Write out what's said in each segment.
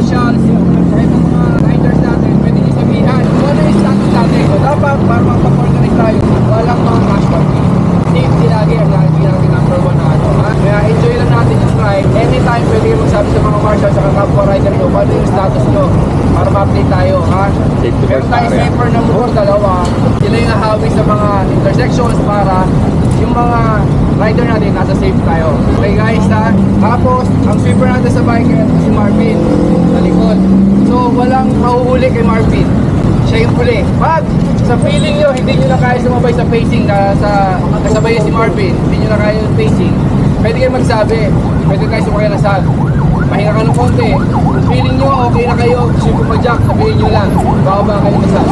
marshals, kahit ang mga riders natin, pwede nyo sabihan kung ano yung status natin. So dapat para magpag-organize tayo, walang mga casualty. Safety lagi ang lagi natin number 1 na ano. Kaya enjoy lang natin yung ride. Anytime pwede kayo magsabi sa mga marshals at kapwa rider nyo kung ano yung status nyo para ma-update tayo, ha? Meron tayo safer na motor, dalawa. Sila yung nahawi sa mga intersections para yung mga rider natin nasa safe tayo. Okay guys, ha? Tapos, ang sweeper natin sa bike si Marvin sa likod. So, walang mahuhuli kay Marvin. Siya yung huli. Pag sa feeling nyo, hindi nyo na kaya sumabay sa pacing na kasabay si Marvin, hindi nyo na kaya yung pacing, pwede kayo magsabi, pwede kayo sumakay na sag. Pahinga ka ng konti. Kung feeling nyo, okay na kayo, gusto nyo pumajak, sabihin nyo lang, bababa kayo na sag.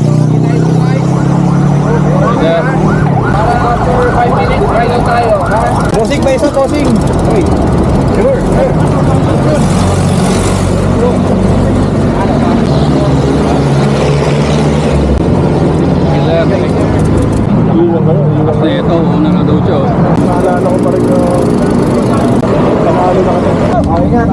So, kita nyo guys. Okay, para for 5 minutes, ride out tayo. Tosing ba isa, tosing? Uy. Sure. Kasi ito, una na daw siya. Naalala ko pa rin yung panalo na kami. Ingat.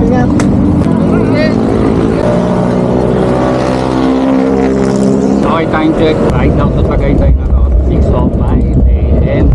Okay, time check. Right now sa Tagaytay na to. 6:05 AM.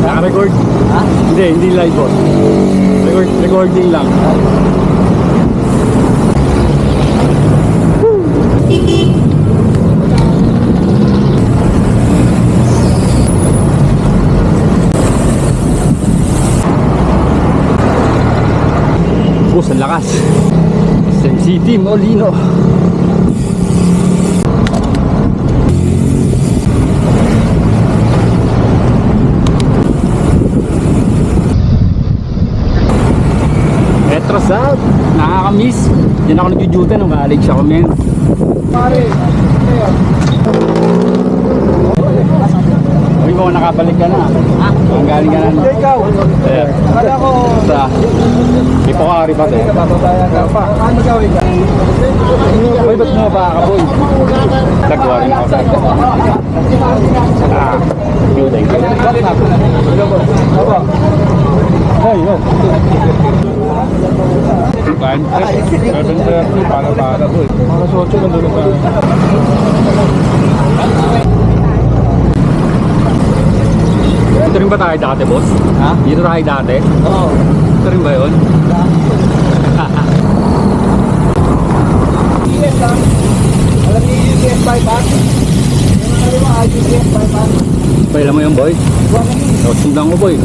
Naka-record? Ha? Hindi live boss. Recording lang. Boss, ang lakas. Sem City, Molino. Petros out. Nakakamiss. Diyan ako nag-duty nung college ako, men. Pare. Uy mo, nakabalik ka na. Ha? Ang galing ka na. Ikaw. Kala ko. Sa Ipokari pa to. Bababayan ka pa. Ano gawin ka? Uy, ba't mo pa ka, boy? Nagwa rin ako sa yun. Ay, yun. Kain. 7:30 para to. Mga sosyo nandun pa. Dito rin ba tayo dati, boss? Ha? Dito tayo dati? Oo. Dito rin ba yun? ES lang. Alam niyo yung ES bypass? Yung alam mo, ES bypass. Pailan mo yung boy? O, sundan ko, boy.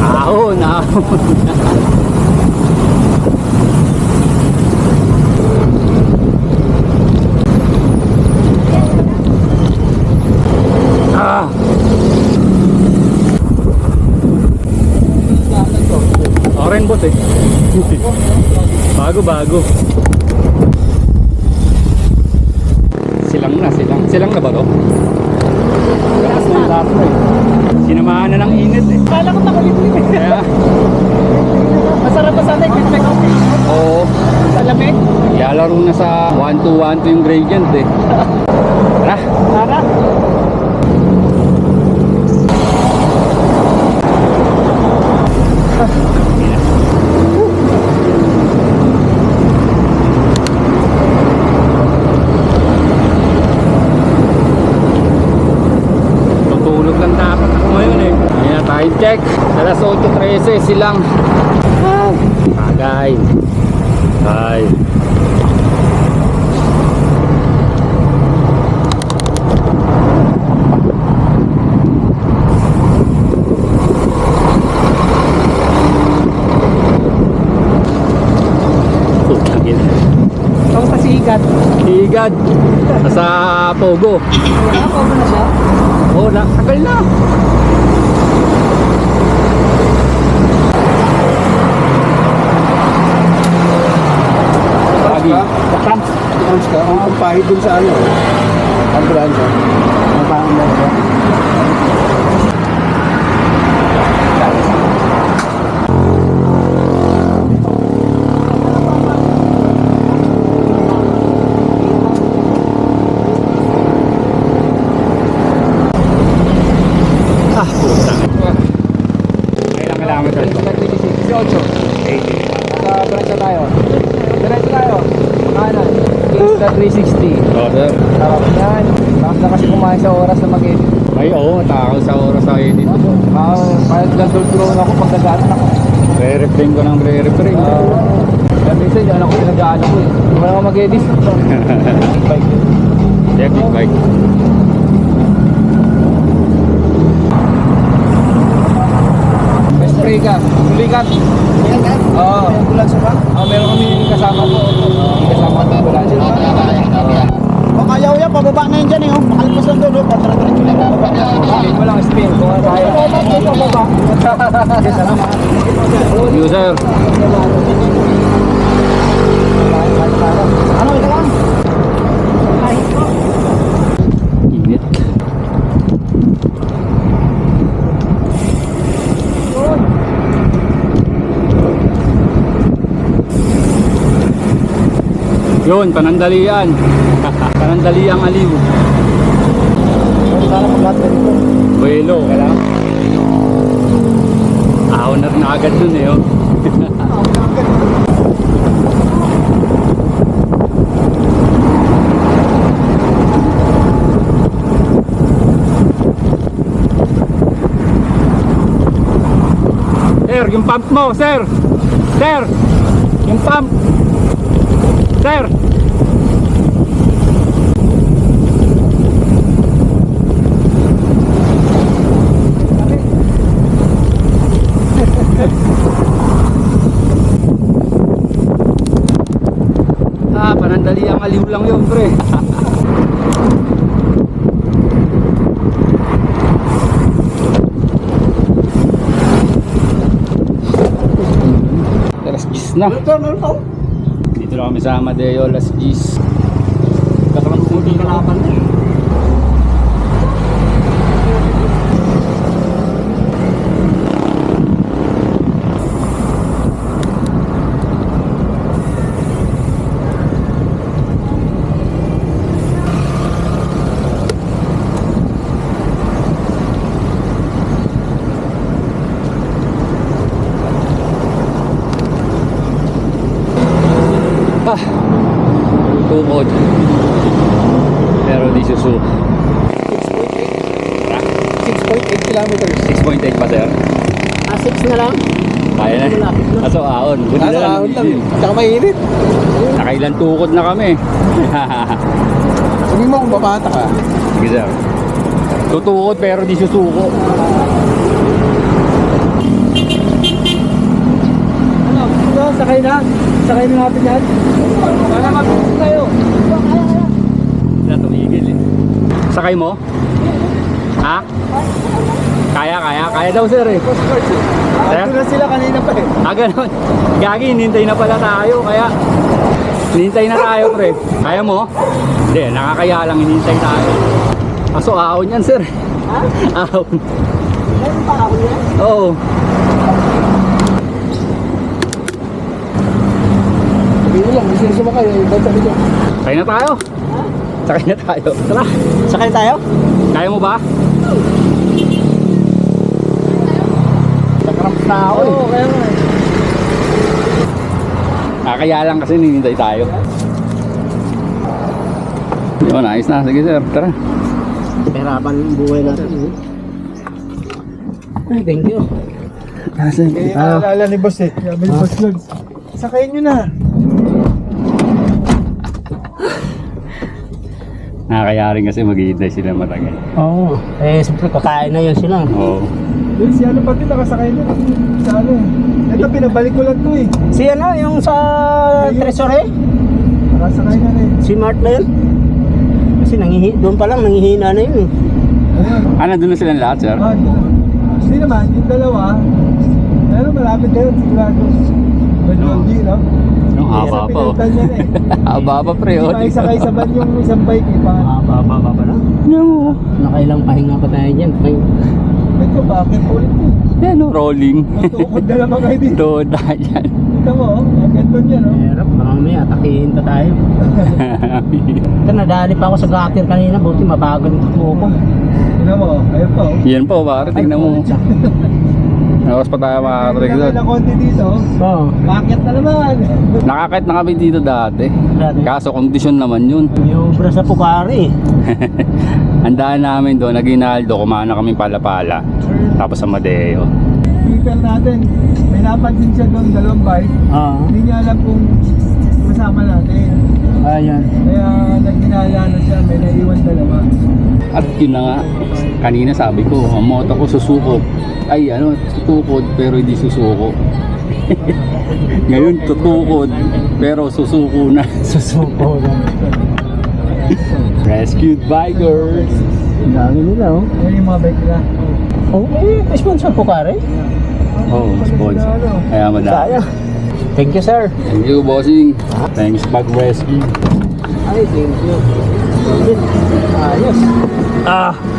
Ahon. Oren boss eh. Bago. Silang na ba to? Lakas ng lahat mo eh. Sinamahan na ng init eh. Kala ko makulit eh. Kaya, Masarap pa sana yung check out. oo. Sa lamig. Lalaro na sa 1-2-1-2 yung gradient eh. Tara. Tara. Tutulog lang dapat ako ngayon eh. Ayan na time check. Alas 8:13 silang. Bagay. Ay. Igat. Higad. Sa Pogo. Nakakaupo na siya? Oo, tagal na. Lagi. Trans ka? Ang pahid dun sa ano? Ambulansya. Ang pahid na siya. Ah, puta. Kailang kilometer ba? 18. 80. Sa branch na tayo. Diretso tayo. Kanan. Kingston 360. Oo, sir. Tapos yan. Tapos na kasi kumain sa oras na mag-edit. Ay, oo, takaw sa oras sa edit. Kahit nag-drone ako pag nag-ano ako. Re-reframe ko ng re-reframe. Kaya minsan yan ako pinag-ano ko eh. Hindi mo naman mag-edit. Bike yun. Yeah, big bike. May spray ka. Tulikat. Oo. Ambulansya ba? Meron kami kasama po. Kasama ko wala dyan. Kung ayaw yan, pababa na yun dyan eh. Makalpas lang doon. Patara-diretso lang pababa. Spin mo lang, spin. Kung ano kaya. Pababa. Salamat. You, sir. Ano, ito lang? Init. Yun, panandalian. Panandaliang aliw. Sana mag-lahat na dito. Buelo. Ahon na rin agad dun eh. Oh. Sir, yung pump mo, sir. Sir, yung pump. Sir. Panandali ang aliw lang yun, pre. Alas 10 na. Dito na kami sa Amadeo, alas 10. Hindi kalaban na eh. Ah, tukod. Pero di susuko. 6.8 kilometers. 6.8 pa, sir. 6 na lang? Kaya na. Kaso ahon. Buti na lang. Tsaka mainit. Nakailan tukod na kami. Sabi mo kung babata ka. Sige, sir. Tutukod pero di susuko. Ano? Sakay na. Sakay na natin yan. Wala mabilis tayo. Na tumigil eh. Sakay mo? Ha? Kaya daw, sir eh. Sir? Ando na sila kanina pa eh. Ganun. Gagi, hinintay na pala tayo. Kaya, hinintay na tayo, pre. Kaya mo? Hindi, nakakaya lang hinintay tayo. Kaso ahon yan, sir. Ha? Ahon. Meron pa ako yan? Oo. Sabi mo lang, gusto nyo sumakay eh. Ba't sabi ko? Sakay na tayo. Sakay na tayo. Tara. Sakay tayo? Kaya mo ba? Nakaramp na ako eh. Oo, kaya nga eh. Kaya lang kasi hinintay tayo. Yun, ayos na. Sige, sir. Tara. Hirapan ang buhay natin. Ay, thank you. Kasi, Alala ni boss eh. Sabi ni boss Logs. Sakayin nyo na. nakakaya rin kasi maghihintay sila matagal. Oo. Eh, siyempre kakain na yun sila. Oo. Yun, si ano pati nakasakay na. Sa ano eh. Ito, pinabalik ko lang to eh. Si ano, yung sa treasury? Nakasakay na rin. Si Mart na yun. Kasi doon pa lang nangihina na yun eh. Ah, nandun na silang lahat, sir? Ah, hindi naman, yung dalawa. Pero malapit kayo, sigurado. Medyo hindi, no? Ang haba pa, oh. Pinuntan niya na eh. Haba pa, pre, Hindi oh. makisakay sa van yung isang bike eh. Baba pa na. No. Nakailang pahinga pa tayo dyan. Ito, bakit ulit po? Yan, oh, rolling. Magtukod na naman kayo dito. Toda yan. Ito mo, oh. Ang ganto niya, no? Hirap, baka mamaya atakihin pa tayo. Ito, nadali pa ako sa gutter kanina. Buti mabagal yung takbo ko. Tignan mo, ayun po. Yan po, pare, tingnan mo. Oras pa tayo makakatrig Tignan doon. na konti dito. Oo. Bakit na naman? Nakakit na kami dito dati. Dati. Kaso kondisyon naman yun. Yung bra sa Pukari. Handaan namin doon, nag-inaldo, kumain na kami pala-pala. Tapos sa Madeo. People natin, may napansin siya doon, dalawang bike. Oo. Hindi niya alam kung kasama natin. Ayan. Kaya nagkinala na siya, may naiwan dalawa. At yun na nga, kanina sabi ko, ang moto ko susukot. Ay ano, tutukod pero hindi susuko. Ngayon tutukod pero susuko na. Susuko na. Rescued bikers. Ang dami nila oh. Yan yung mga bike nila. Oh, eh, sponsor Pukari? Oh, sponsor. Kaya madami. Sayang. Thank you, sir. Thank you, bossing. Thanks pag rescue. Ay, thank you. Ayos.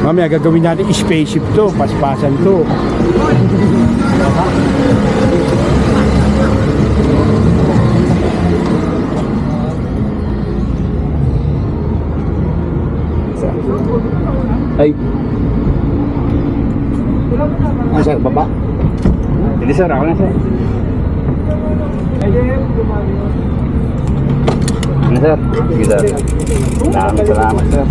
Mamaya gagawin natin spaceship to, paspasan to. Ay, Ah, sir, baba. hindi sir, ako na sir. Ano sir? Sige sir. Salamat sir.